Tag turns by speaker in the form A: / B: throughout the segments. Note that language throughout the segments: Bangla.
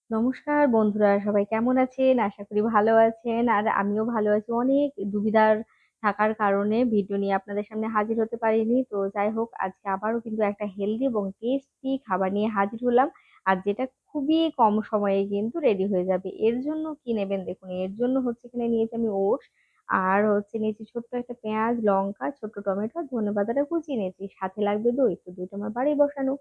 A: নমস্কার বন্ধুরা, সবাই কেমন আছেন? আশা করি ভালো আছেন। আর আমিও ভালো আছি। অনেক দুবিধার থাকার কারণে ভিডিও নিয়ে আপনাদের সামনে হাজির হতে পারিনি। তো যাই হোক, আজকে আবারও কিন্তু একটা হেলদি এবং টেস্টি খাবার নিয়ে হাজির হলাম। আর যেটা খুবই কম সময়ে কিন্তু রেডি হয়ে যাবে। এর জন্য কি নেবেন দেখুন, এর জন্য হচ্ছে এখানে নিয়েছি আমি ওটস, আর হচ্ছে নিয়েছি ছোট্ট একটা পেঁয়াজ, লঙ্কা, ছোট্ট টমেটো, ধনেপাতাটা কুচিয়ে নিয়েছি। সাথে লাগবে দই। তো দইটা আমার বাড়ি বসানো।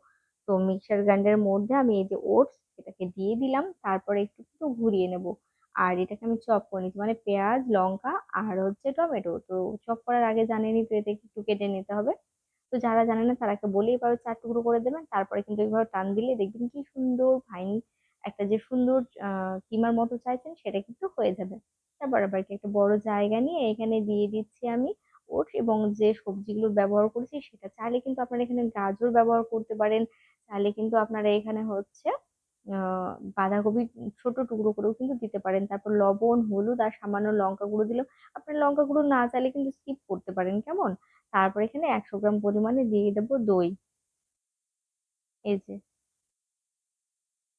A: তো মিক্সার গ্রাইন্ডারের মধ্যে আমি এই যে ওটস এটাকে দিয়ে দিলাম, তারপরে একটু একটু ঘুরিয়ে নেব। আর এটাকে আমি চপ করে নিচ্ছি, মানে পেঁয়াজ, লঙ্কা আর হচ্ছে টমেটো। তো চপ করার আগে জানেনই তো এতে একটু কেটে নিতে হবে। তো যারা জানে না তারাকে বলি এভাবে ৪ টুকরো করে দেবেন। তারপরে কিন্তু এইভাবে টান দিলে দেখবেন কি সুন্দর ফাইন একটা যে সুন্দর কিমার মতো চাইছেন সেটা কিন্তু হয়ে যাবে। তারপর আবার কি একটা বড় জায়গা নিয়ে এখানে দিয়ে দিচ্ছি আমি ওটস, এবং যে সবজিগুলো ব্যবহার করেছি সেটা চাইলে কিন্তু আপনারা এখানে গাজর ব্যবহার করতে পারেন। চাইলে কিন্তু আপনারা এখানে হচ্ছে বাঁধাকপি ছোট টুকরো করেও কিন্তু দিতে পারেন। তারপর লবণ, হলুদ আর সামান্য লঙ্কা গুঁড়ো দিলাম। আপনার লঙ্কা গুঁড়ো না চাইলে কিন্তু স্কিপ করতে পারেন, কেমন? তারপর এখানে 100 গ্রাম পরিমাণে দিয়ে দেবো দই। এই যে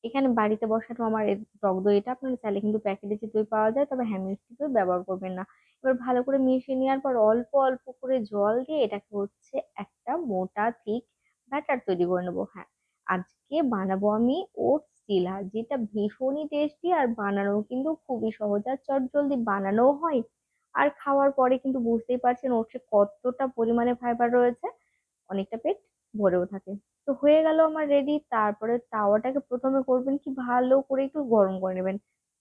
A: এখানে বাড়িতে বসানো আমার এই টক দই, এটা আপনারা চাইলে কিন্তু প্যাকেটে যে দই পাওয়া যায়, তবে হ্যাঁ মিষ্টি দই ব্যবহার করবেন না। এবার ভালো করে মিশিয়ে নেওয়ার পর অল্প অল্প করে জল দিয়ে এটাকে হচ্ছে একটা মোটা থিক ব্যাটার তৈরি করে নেবো। হ্যাঁ, আজকে বানাবো আমি ওটস চিলা, যেটা ভীষণই টেস্টি আর বানানো কিন্তু খুবই সহজ আর চটজলদি বানানোও হয়। আর খাওয়ার পরে কিন্তু বুঝতেই পারছেন ওটসে কতটা পরিমাণে ফাইবার রয়েছে, অনেকটা পেট ভরেও থাকে। তো হয়ে গেল আমার রেডি। তারপরে তাওয়াটাকে প্রথমে করবেন কি ভালো করে একটু গরম করে নেবেন।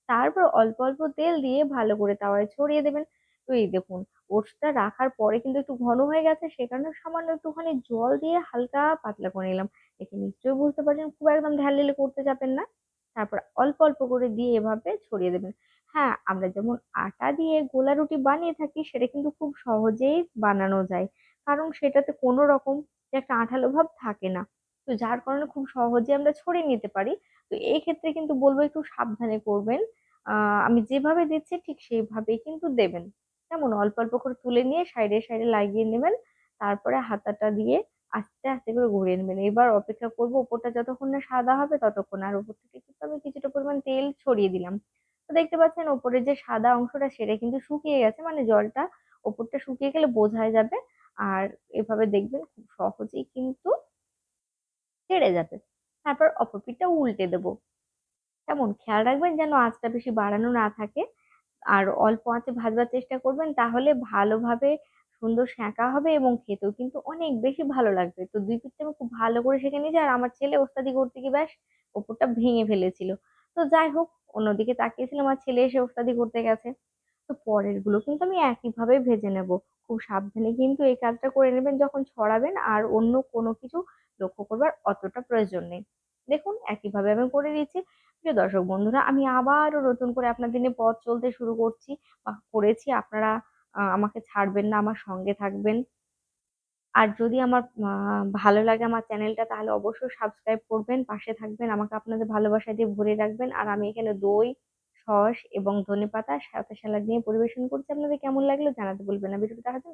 A: তারপর অল্প অল্প তেল দিয়ে ভালো করে তাওয়ায় ছড়িয়ে দেবেন। তো এই দেখুন, ওটসটা রাখার পরে কিন্তু একটু ঘন হয়ে গেছে, সে কারণে সামান্য একটুখানি জল দিয়ে হালকা পাতলা করে নিলাম। দেখে নিশ্চয়ই বুঝতে পারছেন খুব একদম ঢাললে করতে যাবেন না। তারপর অল্প অল্প করে দিয়ে এভাবে ছড়িয়ে দেবেন। হ্যাঁ, আমরা যেমন আটা দিয়ে গোলা রুটি বানিয়ে থাকি সেটা কিন্তু খুব সহজেই বানানো যায়, কারণ সেটাতে কোনো রকম যে একটা আঠালো ভাব থাকে না। তো যার কারণে খুব সহজে আমরা ছড়িয়ে নিতে পারি। তো এই ক্ষেত্রে কিন্তু বলবো একটু সাবধানে করবেন। আমি যেভাবে দিচ্ছি ঠিক সেইভাবেই কিন্তু দেবেন। যেমন অল্প অল্প করে তুলে নিয়ে সাইডে সাইডে লাগিয়ে নেবেন। তারপরে হাতাটা দিয়ে আস্তে আস্তে করে ঘুরিয়ে নেবেন। এবার অপেক্ষা করবো উপরটা যতক্ষণ না সাদা হবে ততক্ষণ। আর উপর থেকে কিন্তু আমি কিছুটা পরিমাণ তেল ছড়িয়ে দিলাম। তো দেখতে পাচ্ছেন উপরে যে সাদা অংশটা সেটা কিন্তু শুকিয়ে গেছে, মানে জলটা ওপরটা শুকিয়ে গেলে বোঝাই যাবে। আর এভাবে দেখবেন খুব সহজেই কিন্তু ছেড়ে যাবে। তারপর অপর পিঠটা উল্টে দেবো। কেমন খেয়াল রাখবেন যেন আঁচটা বেশি বাড়ানো না থাকে। আর অল্প আঁচে ভাজবার চেষ্টা করবেন, তাহলে ভালোভাবে সুন্দর সেঁকা হবে এবং খেতেও কিন্তু অনেক বেশি ভালো লাগবে। তো দুই পিঠটা আমি খুব ভালো করে সেঁকে নিয়েছি, আর আমার ছেলে ওস্তাদি করতে গিয়ে ব্যাস ওপরটা ভেঙে ফেলেছিল। তো যাই হোক, অন্যদিকে তাকিয়েছিলাম আর ছেলে এসে ওস্তাদি করতে গেছে। তো পরের গুলো কিন্তু আমি একইভাবে ভেজে নেব। খুব সাবধানে কিন্তু এই কাজটা করে নেবেন যখন ছড়াবেন, আর অন্য কোনো কিছু লক্ষ্য করবার অতটা প্রয়োজন নেই। দেখুন একইভাবে আমি করে দিচ্ছি। প্রিয় দর্শক বন্ধুরা, আমি আবারও নতুন করে আপনাদের নিয়ে পথ চলতে শুরু করছি বা করেছি। আপনারা আমাকে ছাড়বেন না, আমার সঙ্গে থাকবেন। আর যদি আমার ভালো লাগে আমার চ্যানেলটা, তাহলে অবশ্যই সাবস্ক্রাইব করবেন, পাশে থাকবেন, আমাকে আপনাদের ভালোবাসা দিয়ে ভরে রাখবেন। আর আমি এখানে দই, সস এবং ধনেপাতা সাথে স্যালাড নিয়ে পরিবেশন করছি। আপনাদের কেমন লাগলো জানাতে ভুলবেন না। ভিডিওটা দেখার জন্য